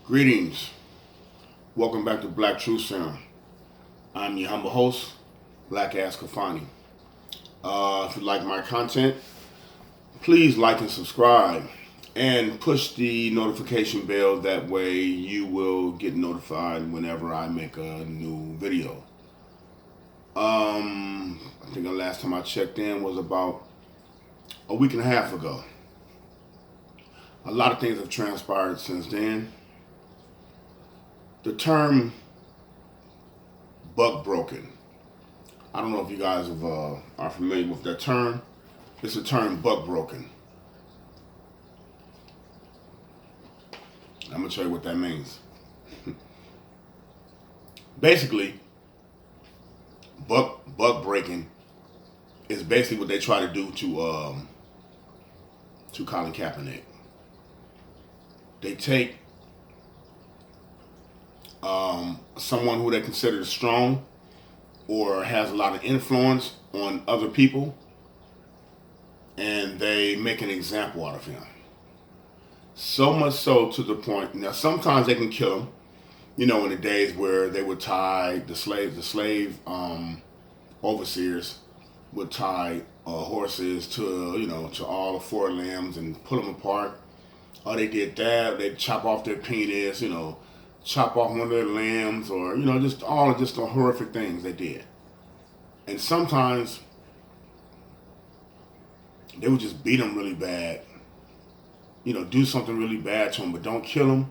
Greetings. Welcome back to Black Truth Center. I'm your humble host, Black Ass Kafani. If you like my content, please like and subscribe and push the notification bell. That way you will get notified whenever I make a new video. I think the last time I checked in was about a week and a half ago. A lot of things have transpired since then. The term buck broken. I don't know if you guys are familiar with that term. It's the term buck broken. I'm gonna tell you what that means. Basically, buck breaking is basically what they try to do to Colin Kaepernick. They take someone who they consider strong or has a lot of influence on other people, and they make an example out of him. So much so to the point, now sometimes they can kill him, in the days where they would tie the slave overseers would tie horses to all the four limbs and pull them apart. Or they did that, they'd chop off their penis, chop off one of their limbs, or just the horrific things they did. And sometimes they would just beat them really bad, do something really bad to them, but don't kill him,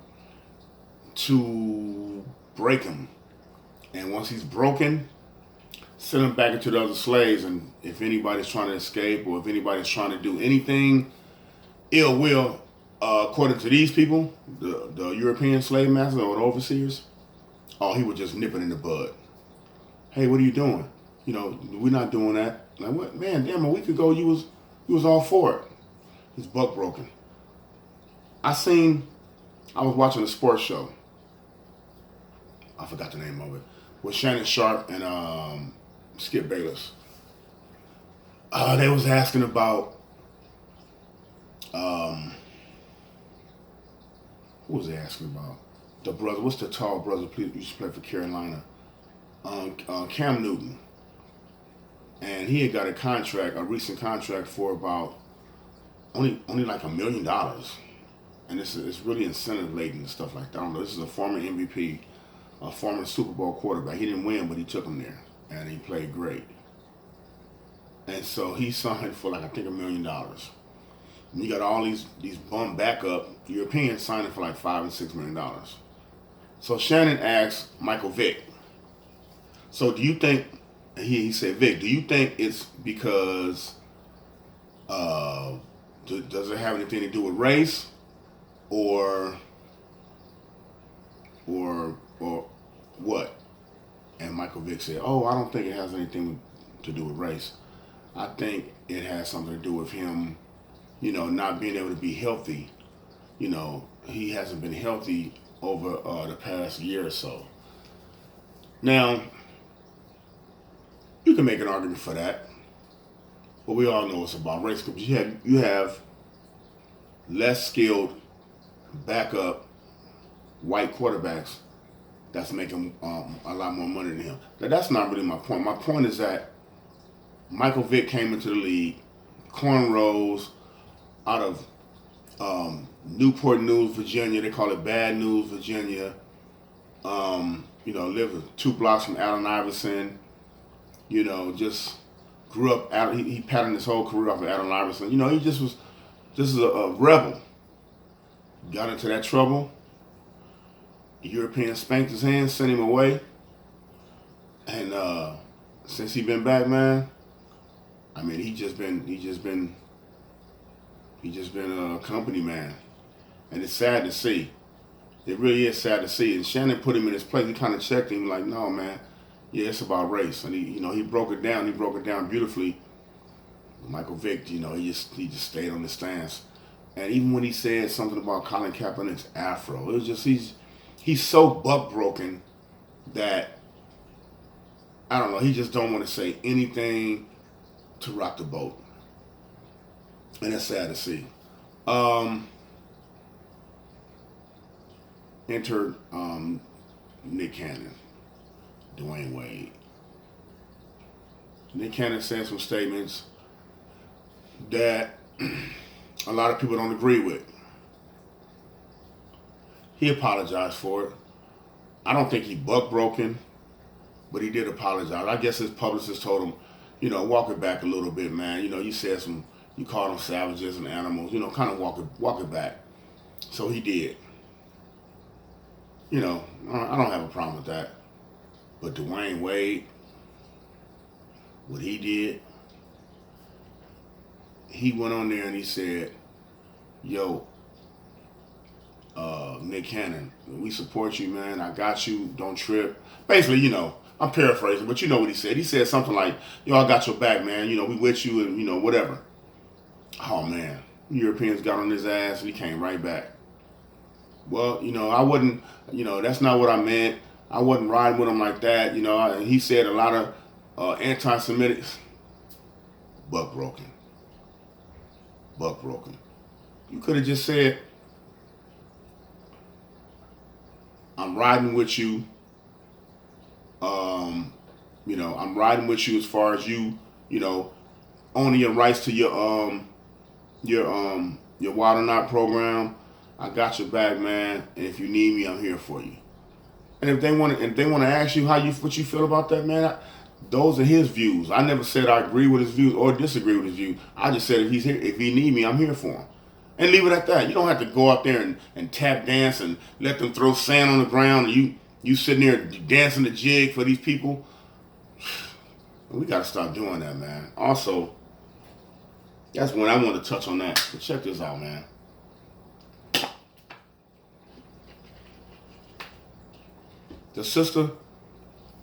to break him. And once he's broken, send him back into the other slaves. And if anybody's trying to escape, or if anybody's trying to do anything ill will, according to these people, the European slave masters or the overseers, he would just nip it in the bud. Hey, what are you doing? We're not doing that. Like, what? Man, damn, a week ago you was all for it. He's buck broken. I was watching a sports show. I forgot the name of it. With Shannon Sharp and Skip Bayless. They was asking about who was they asking about? The brother, what's the tall brother who used to play for Carolina? Cam Newton. And he had got a recent contract for about only like $1 million. And it's really incentive laden and stuff like that. I don't know. This is a former MVP, a former Super Bowl quarterback. He didn't win, but he took him there, and he played great. And so he signed for I think $1 million. And you got all these bum backup Europeans signing for like $5 and $6 million. So Shannon asked Michael Vick, so do you think, he said, Vic, do you think it's because, does it have anything to do with race, or what? And Michael Vick said, I don't think it has anything to do with race. I think it has something to do with him, not being able to be healthy. He hasn't been healthy over the past year or so. Now, you can make an argument for that, but we all know it's about race, because you have less skilled backup white quarterbacks that's making a lot more money than him. Now, that's not really my point. My point is that Michael Vick came into the league, cornrows, out of Newport News, Virginia. They call it Bad News, Virginia. Lived 2 blocks from Allen Iverson. Just grew up. He patterned his whole career off of Allen Iverson. He just was a rebel. Got into that trouble. The European spanked his hand, sent him away. And since he been back, man, I mean, he just been a company man, and it's sad to see. It really is sad to see. And Shannon put him in his place. He kind of checked him, like, no, man, yeah, it's about race. And he broke it down. He broke it down beautifully. Michael Vick, he just stayed on the stance. And even when he said something about Colin Kaepernick's afro, it was just he's so buck broken that, I don't know, he just don't want to say anything to rock the boat. And that's sad to see. entered Nick Cannon, Dwayne Wade. Nick Cannon said some statements that a lot of people don't agree with. He apologized for it. I don't think he buck broken, but he did apologize. I guess his publicist told him, walk it back a little bit, man. You said you called them savages and animals. Kind of walk it back. So he did. I don't have a problem with that. But Dwayne Wade, what he did, he went on there and he said, yo, Nick Cannon, we support you, man. I got you. Don't trip. Basically, I'm paraphrasing, but you know what he said. He said something like, yo, I got your back, man. We with you and, whatever. Oh, man. Europeans got on his ass and he came right back. Well, I wouldn't, that's not what I meant. I wasn't riding with him like that. He said a lot of anti-Semitic, buck broken. You could have just said, I'm riding with you. I'm riding with you as far as you, owning your rights to your water not program. I got your back, man. And if you need me, I'm here for you. And if they want to ask you what you feel about that, man, those are his views. I never said I agree with his views or disagree with his views. I just said if he need me, I'm here for him. And leave it at that. You don't have to go out there and tap dance and let them throw sand on the ground and you sitting there dancing the jig for these people. We got to stop doing that, man. Also, that's when I want to touch on that. But check this out, man. The sister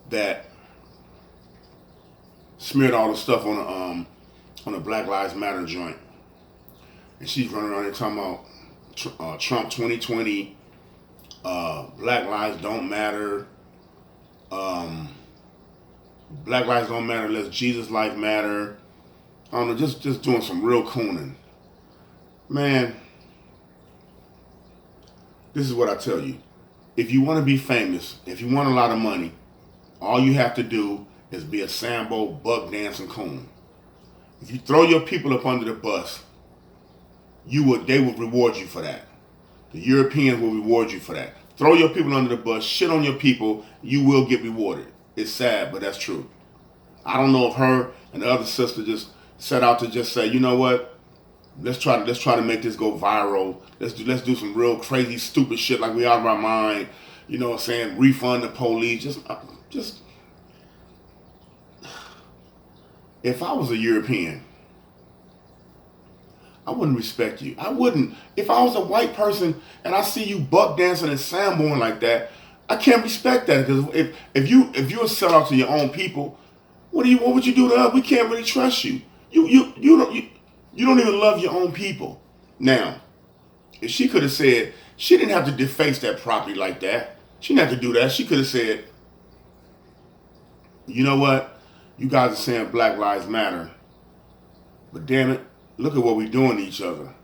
that smeared all the stuff on the Black Lives Matter joint, and she's running around there talking about Trump 2020, Black Lives don't matter, Black Lives don't matter unless Jesus' life matter. I don't know, just doing some real cooning. Man, this is what I tell you. If you want to be famous, if you want a lot of money, all you have to do is be a Sambo buck dancing coon. If you throw your people up under the bus, they will reward you for that. The Europeans will reward you for that. Throw your people under the bus, shit on your people, you will get rewarded. It's sad, but that's true. I don't know if her and the other sister just set out to just say, you know what? Let's try to make this go viral. Let's do some real crazy, stupid shit like we out of our mind. You know what I'm saying? Refund the police. Just. If I was a European, I wouldn't respect you. I wouldn't. If I was a white person and I see you buck dancing and samboing like that, I can't respect that, because if you're a sellout to your own people, what would you do to us? We can't really trust you. You don't even love your own people. Now, if she could have said, she didn't have to deface that property like that. She didn't have to do that. She could have said, you know what? You guys are saying Black Lives Matter, but damn it, look at what we're doing to each other.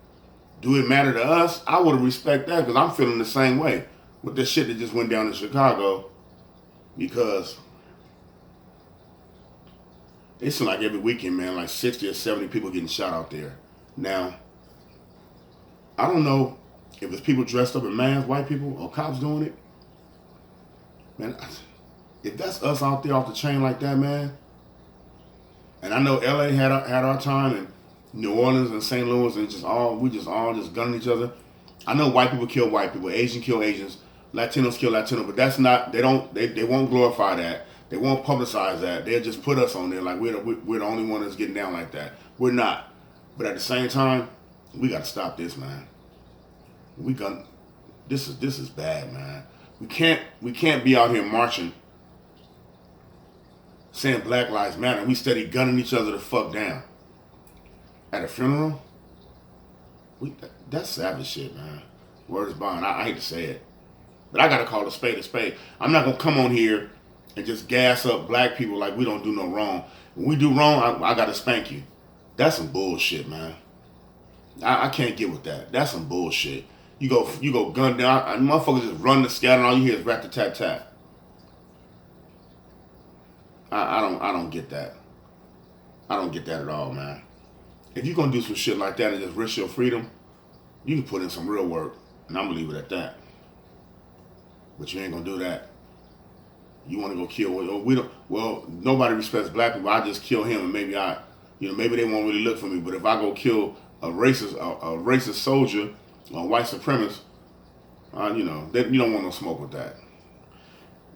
Do it matter to us? I would respect that, because I'm feeling the same way with this shit that just went down in Chicago, because it seems like every weekend, man, like 60 or 70 people getting shot out there. Now, I don't know if it's people dressed up in masks, white people, or cops doing it. Man, if that's us out there off the chain like that, man, and I know LA had our time, and New Orleans and St. Louis, and we just all gunning each other. I know white people kill white people, Asians kill Asians, Latinos kill Latinos, but that's not, they won't glorify that. They won't publicize that. They'll just put us on there like we're the only one that's getting down like that. We're not. But at the same time, we got to stop this, man. This is bad, man. We can't be out here marching saying Black Lives Matter, and we steady gunning each other the fuck down. At a funeral? That's savage shit, man. Word is bond. I hate to say it, but I got to call a spade a spade. I'm not going to come on here and just gas up black people like we don't do no wrong. When we do wrong, I got to spank you. That's some bullshit, man. I can't get with that. That's some bullshit. You go gun down. And motherfuckers just run the scatter, and all you hear is rat a tat tat. I don't get that. I don't get that at all, man. If you're gonna do some shit like that and just risk your freedom, you can put in some real work, and I'm gonna leave it at that. But you ain't gonna do that. You want to go kill? Well, we don't. Well, nobody respects black people. I just kill him, and maybe they won't really look for me. But if I go kill a racist soldier, a white supremacist, you don't want no smoke with that,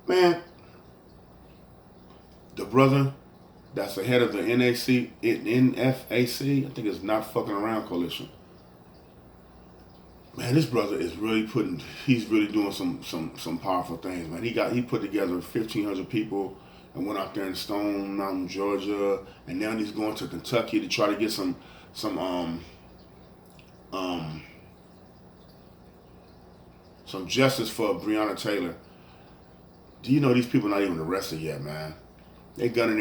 man. The brother that's the head of the NFAC, I think it's Not Fucking Around Coalition. Man, this brother is really he's really doing some powerful things, man. He put together 1,500 people and went out there in Stone Mountain, Georgia, and now he's going to Kentucky to try to get some justice for Breonna Taylor. Do you know these people not even arrested yet, man? They went in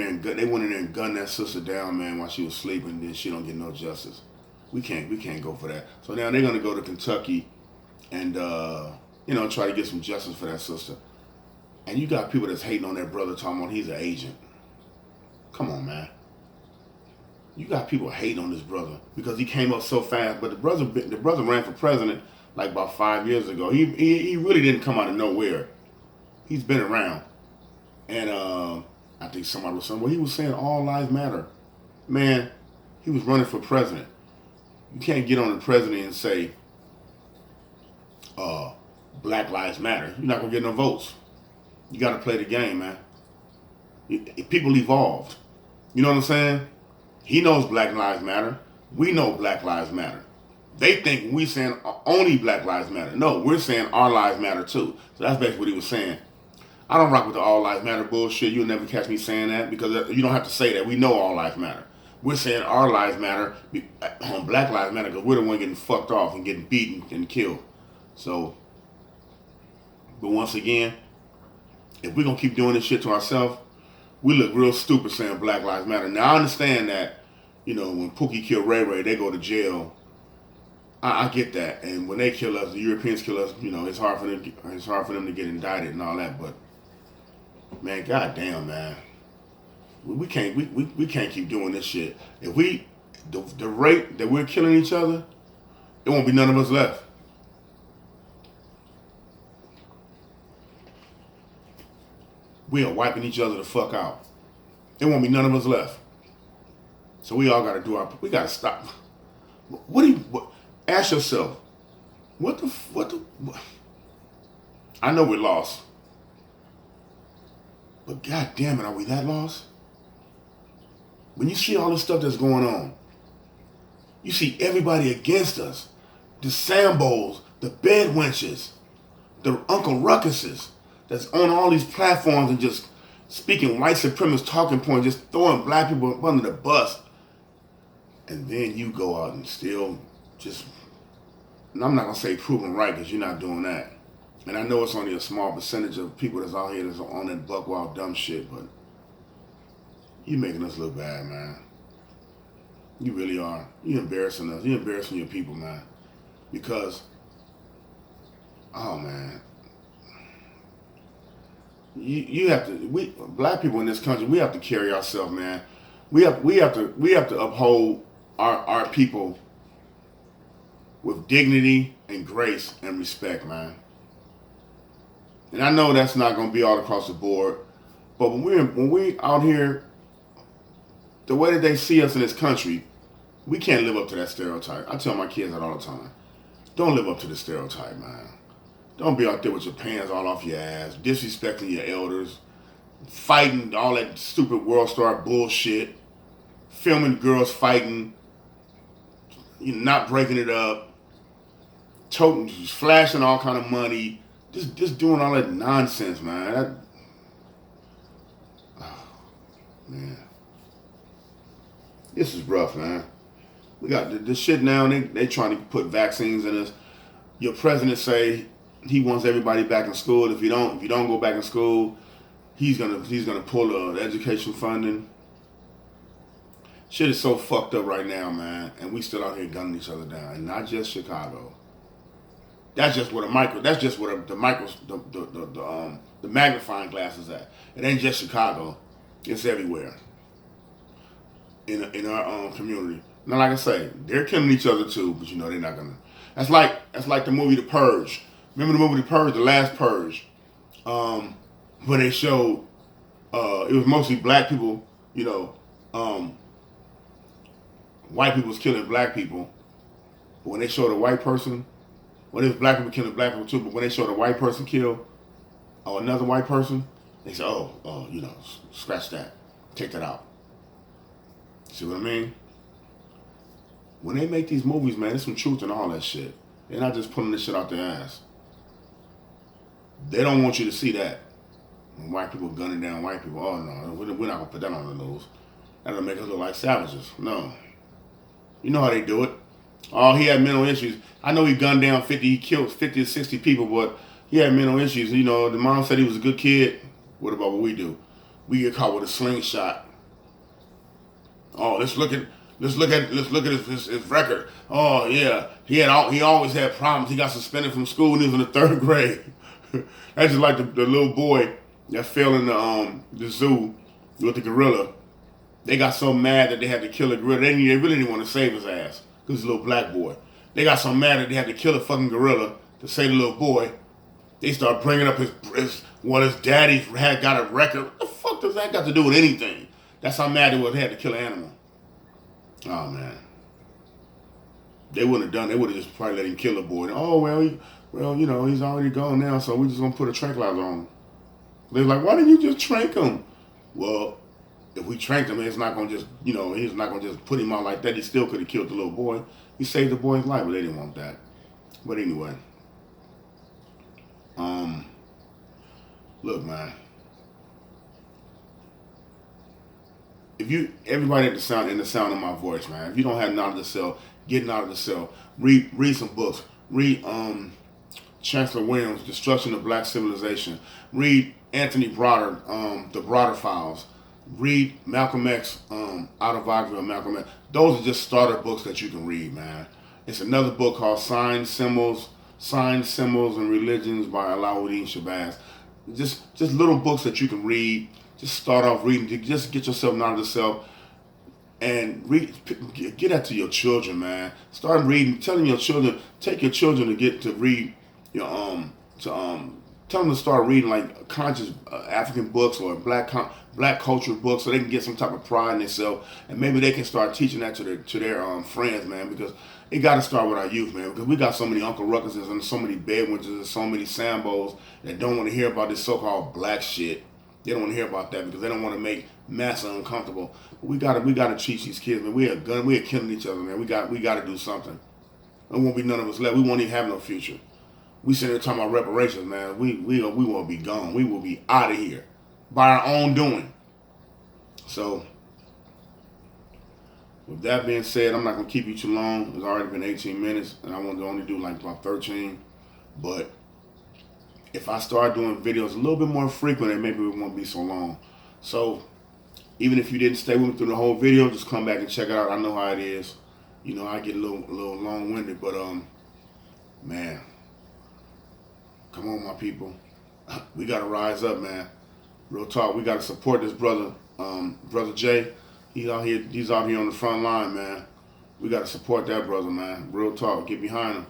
there and gunned that sister down, man, while she was sleeping, and then she don't get no justice. We can't go for that. So now they're gonna go to Kentucky and try to get some justice for that sister. And you got people that's hating on that brother, talking about he's an agent. Come on, man. You got people hating on this brother because he came up so fast. But the brother ran for president like about 5 years ago. He really didn't come out of nowhere. He's been around. And I think somebody was saying, well, he was saying all lives matter. Man, he was running for president. You can't get on the president and say, Black Lives Matter. You're not going to get no votes. You got to play the game, man. People evolved. You know what I'm saying? He knows Black Lives Matter. We know Black Lives Matter. They think we saying only Black Lives Matter. No, we're saying our lives matter too. So that's basically what he was saying. I don't rock with the all lives matter bullshit. You'll never catch me saying that because you don't have to say that. We know all lives matter. We're saying our lives matter on Black Lives Matter because we're the one getting fucked off and getting beaten and killed. So, but once again, if we're going to keep doing this shit to ourselves, we look real stupid saying Black Lives Matter. Now, I understand that, when Pookie killed Ray Ray, they go to jail. I get that. And when they kill us, the Europeans kill us, it's hard for them to get indicted and all that. But, man, goddamn, man. We can't keep doing this shit. If the rate that we're killing each other, there won't be none of us left. We are wiping each other the fuck out. There won't be none of us left. So we all gotta we gotta stop. Ask yourself, what I know we're lost. But god damn it, are we that lost? When you see all the stuff that's going on, you see everybody against us. The Sambos, the bed wenches, the Uncle Ruckuses that's on all these platforms and just speaking white supremacist talking points, just throwing black people under the bus. And then you go out and still and I'm not going to say proven right because you're not doing that. And I know it's only a small percentage of people that's out here that's on that buck wild dumb shit, but you're making us look bad, man. You really are. You're embarrassing us. You're embarrassing your people, man. Because, oh man, you have to. Black people in this country, we have to carry ourselves, man. We have to uphold our people with dignity and grace and respect, man. And I know that's not going to be all across the board, but when we out here, the way that they see us in this country, we can't live up to that stereotype. I tell my kids that all the time. Don't live up to the stereotype, man. Don't be out there with your pants all off your ass, disrespecting your elders, fighting all that stupid world star bullshit, filming girls fighting, not breaking it up, toting, flashing all kind of money, just doing all that nonsense, man. Man. This is rough, man. We got this shit now. They trying to put vaccines in us. Your president say he wants everybody back in school. If you don't go back in school, he's gonna pull the education funding. Shit is so fucked up right now, man. And we still out here gunning each other down, and not just Chicago. That's just what a micro. That's just what the micros, the magnifying glass is at. It ain't just Chicago. It's everywhere in our community. Now, like I say, they're killing each other too, but you know they're not gonna. That's like the movie The Purge. Remember the movie The Purge, the last Purge, when they showed it was mostly black people. You know, white people was killing black people, but when they showed a white person, well, it was black people killing black people too. But when they showed a white person kill another white person, they said, "Oh, you know, scratch that, take that out." See what I mean? When they make these movies, man, there's some truth in all that shit. They're not just pulling this shit out their ass. They don't want you to see that. When white people gunning down white people, oh no, we're not gonna put that on the news. That'll make us look like savages. No. You know how they do it. Oh, he had mental issues. I know he gunned down 50, he killed 50 or 60 people, but he had mental issues. You know, the mom said he was a good kid. What about what we do? We get caught with a slingshot. Oh, let's look at his record. Oh yeah, he always had problems. He got suspended from school when he was in the 3rd grade. That's just like the little boy that fell in the zoo with the gorilla. They got so mad that they had to kill a gorilla. They really didn't want to save his ass because he's a little black boy. They got so mad that they had to kill a fucking gorilla to save the little boy. They start bringing up his daddy had got a record. What the fuck does that got to do with anything? That's how mad they were. They had to kill an animal. Oh man, they wouldn't have done. They would have just probably let him kill the boy. Oh well, you know he's already gone now, so we're just gonna put a tranquilizer on him. They're like, why didn't you just trank him? Well, if we tranked him, it's not gonna just, you know, he's not gonna just put him out like that. He still could have killed the little boy. He saved the boy's life, but they didn't want that. But anyway, look, man. If everybody in the sound of my voice, man, if you don't have knowledge of self, get knowledge of self. Read some books. Read Chancellor Williams' Destruction of Black Civilization. Read Anthony Broder, The Broder Files. Read Malcolm X, Autobiography of Malcolm X. Those are just starter books that you can read, man. It's another book called Signs, Symbols, and Religions by Alauddin Shabazz. Just little books that you can read. Just start off reading. Just get yourself knowledge of self, and read. Get that to your children, man. Start reading. Telling your children, take your children to read. Tell them to start reading like conscious African books or black culture books, so they can get some type of pride in themselves, and maybe they can start teaching that to their friends, man. Because it got to start with our youth, man. Because we got so many Uncle Ruckuses and so many Bedwinters and so many Sambos that don't want to hear about this so-called black shit. They don't want to hear about that because they don't want to make massa uncomfortable. We gotta teach these kids, man. We are killing each other, man. We got to do something. There won't be none of us left. We won't even have no future. We sitting here talking about reparations, man. We will be gone. We will be out of here by our own doing. So, with that being said, I'm not gonna keep you too long. It's already been 18 minutes, and I want to only do like about 13. But if I start doing videos a little bit more frequent, then maybe it won't be so long. So, even if you didn't stay with me through the whole video, just come back and check it out. I know how it is. You know, I get a little long-winded, but man, come on, my people. We gotta rise up, man. Real talk. We gotta support this brother, brother Jay. He's out here on the front line, man. We gotta support that brother, man. Real talk. Get behind him.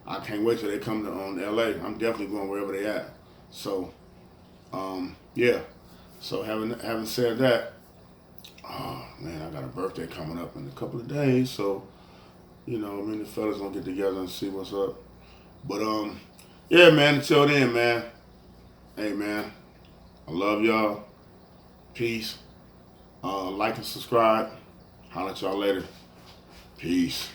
I can't wait till they come to LA. I'm definitely going wherever they at. So, yeah. So having said that, oh man, I got a birthday coming up in a couple of days. So, you know, me and the fellas gonna get together and see what's up. But yeah, man. Until then, man. Hey, man. I love y'all. Peace. Like and subscribe. Holler at y'all later. Peace.